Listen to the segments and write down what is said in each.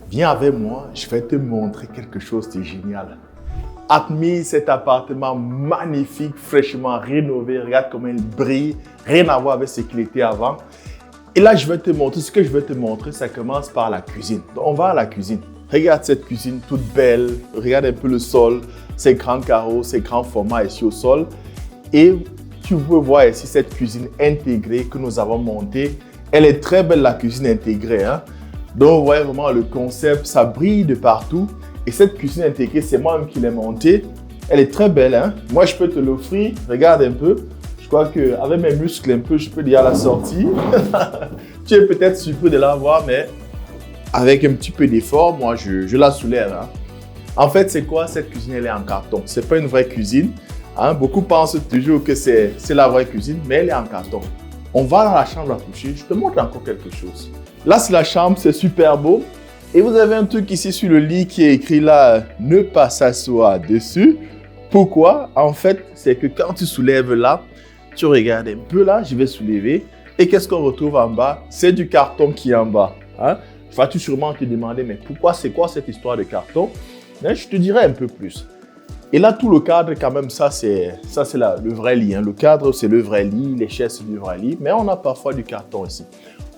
Viens avec moi, je vais te montrer quelque chose de génial. Admire cet appartement magnifique, fraîchement rénové. Regarde comment il brille. Rien à voir avec ce qu'il était avant. Et là, je vais te montrer. Ce que je vais te montrer, ça commence par la cuisine. Donc, on va à la cuisine. Regarde cette cuisine toute belle. Regarde un peu le sol, ces grands carreaux, ces grands formats ici au sol. Et tu peux voir ici cette cuisine intégrée que nous avons montée. Elle est très belle, la cuisine intégrée, hein? Donc, vous voyez vraiment le concept, ça brille de partout. Et cette cuisine intégrée, c'est moi-même qui l'ai montée. Elle est très belle, hein? Moi, je peux te l'offrir. Regarde un peu. Je crois qu'avec mes muscles un peu, je peux déjà la sortir. Tu es peut-être surpris de la voir, mais avec un petit peu d'effort, moi, je la soulève, hein? En fait, c'est quoi? Cette cuisine, elle est en carton. Ce n'est pas une vraie cuisine, hein? Beaucoup pensent toujours que c'est la vraie cuisine, mais elle est en carton. On va dans la chambre à coucher. Je te montre encore quelque chose. Là, c'est la chambre, c'est super beau. Et vous avez un truc ici sur le lit qui est écrit là, ne pas s'asseoir dessus. Pourquoi? En fait, c'est que quand tu soulèves là, tu regardes un peu là, je vais soulever. Et qu'est-ce qu'on retrouve en bas? C'est du carton qui est en bas. Hein? Vas-tu sûrement te demander, mais pourquoi, c'est quoi cette histoire de carton? Mais je te dirai un peu plus. Et là, tout le cadre, quand même, ça c'est le vrai lit. Hein. Le cadre, c'est le vrai lit, les chaises, c'est le vrai lit. Mais on a parfois du carton ici.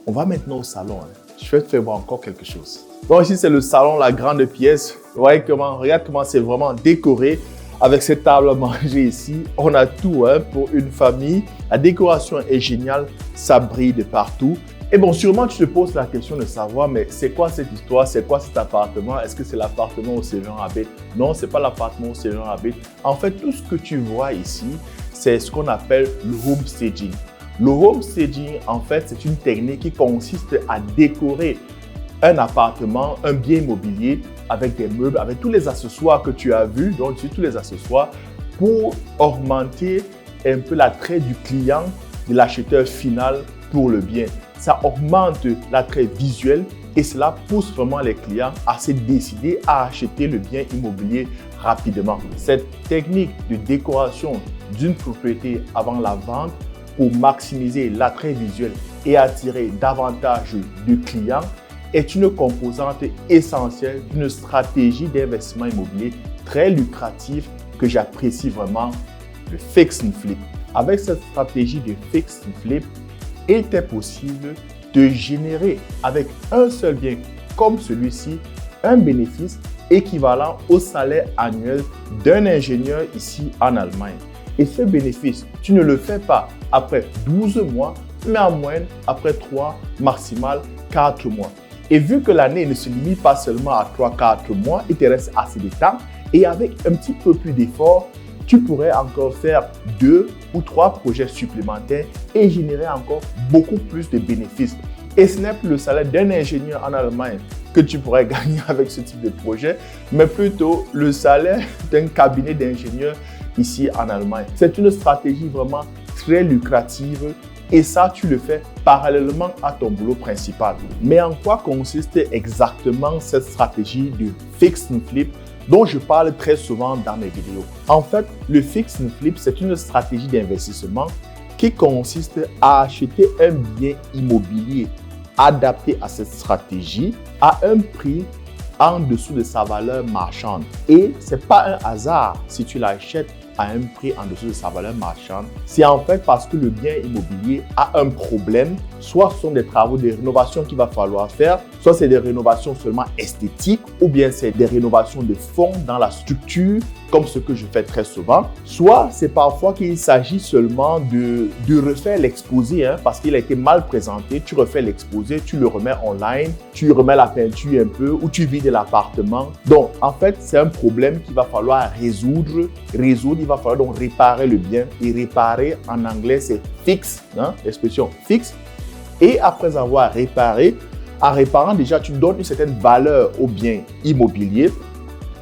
On va maintenant au salon. Hein. Je vais te faire voir encore quelque chose. Donc ici, c'est le salon, la grande pièce. Vous voyez regarde comment c'est vraiment décoré avec cette table à manger ici. On a tout, hein, pour une famille. La décoration est géniale. Ça brille de partout. Et bon, sûrement, tu te poses la question de savoir, mais c'est quoi cette histoire? C'est quoi cet appartement? Est-ce que c'est l'appartement où Séverin habite? Non, ce n'est pas l'appartement où Séverin habite. En fait, tout ce que tu vois ici, c'est ce qu'on appelle le home staging. Le home staging, en fait, c'est une technique qui consiste à décorer un appartement, un bien immobilier avec des meubles, avec tous les accessoires que tu as vus, donc tous les accessoires, pour augmenter un peu l'attrait du client, de l'acheteur final pour le bien. Ça augmente l'attrait visuel et cela pousse vraiment les clients à se décider à acheter le bien immobilier rapidement. Cette technique de décoration d'une propriété avant la vente pour maximiser l'attrait visuel et attirer davantage de clients est une composante essentielle d'une stratégie d'investissement immobilier très lucrative que j'apprécie vraiment, le fix and flip. Avec cette stratégie de fix and flip, il était possible de générer avec un seul bien comme celui-ci un bénéfice équivalent au salaire annuel d'un ingénieur ici en Allemagne. Et ce bénéfice, tu ne le fais pas après 12 mois, mais en moyenne après 3, maximal 4 mois. Et vu que l'année ne se limite pas seulement à 3-4 mois, il te reste assez de temps et avec un petit peu plus d'effort, tu pourrais encore faire 2 ou 3 projets supplémentaires et générer encore beaucoup plus de bénéfices. Et ce n'est plus le salaire d'un ingénieur en Allemagne que tu pourrais gagner avec ce type de projet, mais plutôt le salaire d'un cabinet d'ingénieurs ici en Allemagne. C'est une stratégie vraiment très lucrative et ça, tu le fais parallèlement à ton boulot principal. Mais en quoi consiste exactement cette stratégie de fix and flip dont je parle très souvent dans mes vidéos? En fait, le fix and flip, c'est une stratégie d'investissement qui consiste à acheter un bien immobilier adapté à cette stratégie à un prix en dessous de sa valeur marchande. Et ce n'est pas un hasard si tu l'achètes à un prix en dessous de sa valeur marchande. C'est en fait parce que le bien immobilier a un problème. Soit ce sont des travaux de rénovation qu'il va falloir faire, soit c'est des rénovations seulement esthétiques, ou bien c'est des rénovations de fond dans la structure, comme ce que je fais très souvent. Soit c'est parfois qu'il s'agit seulement de refaire l'exposé, hein, parce qu'il a été mal présenté. Tu refais l'exposé, tu le remets online, tu remets la peinture un peu, ou tu vides l'appartement. Donc, en fait, c'est un problème qu'il va falloir résoudre. Il va falloir donc réparer le bien. Et réparer, en anglais, c'est fix, hein, l'expression fixe. Et après avoir réparé, en réparant déjà, tu donnes une certaine valeur au bien immobilier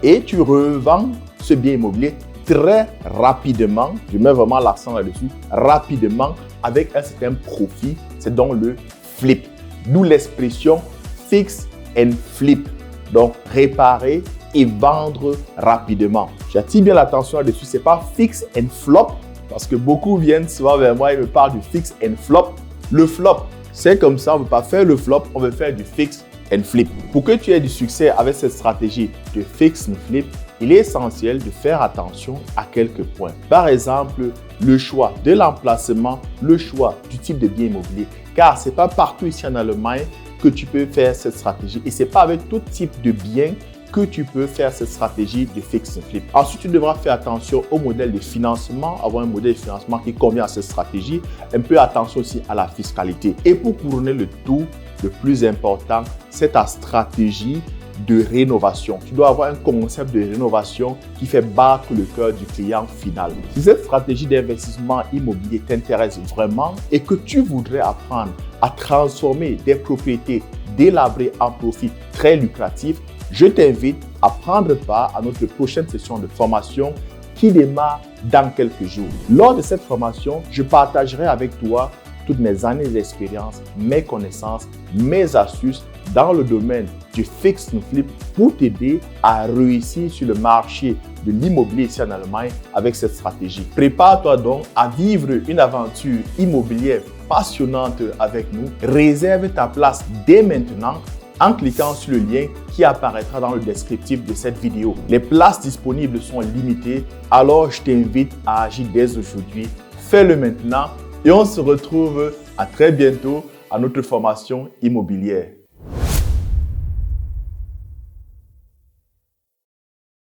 et tu revends ce bien immobilier très rapidement. Je mets vraiment l'accent là-dessus, rapidement, avec un certain profit. C'est donc le flip. D'où l'expression fix and flip. Donc, réparer et vendre rapidement. J'attire bien l'attention là-dessus. Ce n'est pas fix and flop parce que beaucoup viennent souvent vers moi et me parlent du fix and flop. Le flop, c'est comme ça, on ne veut pas faire le flop, on veut faire du fix and flip. Pour que tu aies du succès avec cette stratégie de fix and flip, il est essentiel de faire attention à quelques points. Par exemple, le choix de l'emplacement, le choix du type de bien immobilier. Car ce n'est pas partout ici en Allemagne que tu peux faire cette stratégie et ce n'est pas avec tout type de bien que tu peux faire cette stratégie de fix and flip. Ensuite, tu devras faire attention au modèle de financement, avoir un modèle de financement qui convient à cette stratégie. Un peu attention aussi à la fiscalité. Et pour couronner le tout, le plus important, c'est ta stratégie de rénovation. Tu dois avoir un concept de rénovation qui fait battre le cœur du client final. Si cette stratégie d'investissement immobilier t'intéresse vraiment et que tu voudrais apprendre à transformer des propriétés délabrées en profit très lucratifs, je t'invite à prendre part à notre prochaine session de formation qui démarre dans quelques jours. Lors de cette formation, je partagerai avec toi toutes mes années d'expérience, mes connaissances, mes astuces dans le domaine du fix and flip pour t'aider à réussir sur le marché de l'immobilier ici en Allemagne avec cette stratégie. Prépare-toi donc à vivre une aventure immobilière passionnante avec nous. Réserve ta place dès maintenant en cliquant sur le lien qui apparaîtra dans le descriptif de cette vidéo. Les places disponibles sont limitées, alors je t'invite à agir dès aujourd'hui. Fais-le maintenant et on se retrouve à très bientôt à notre formation immobilière.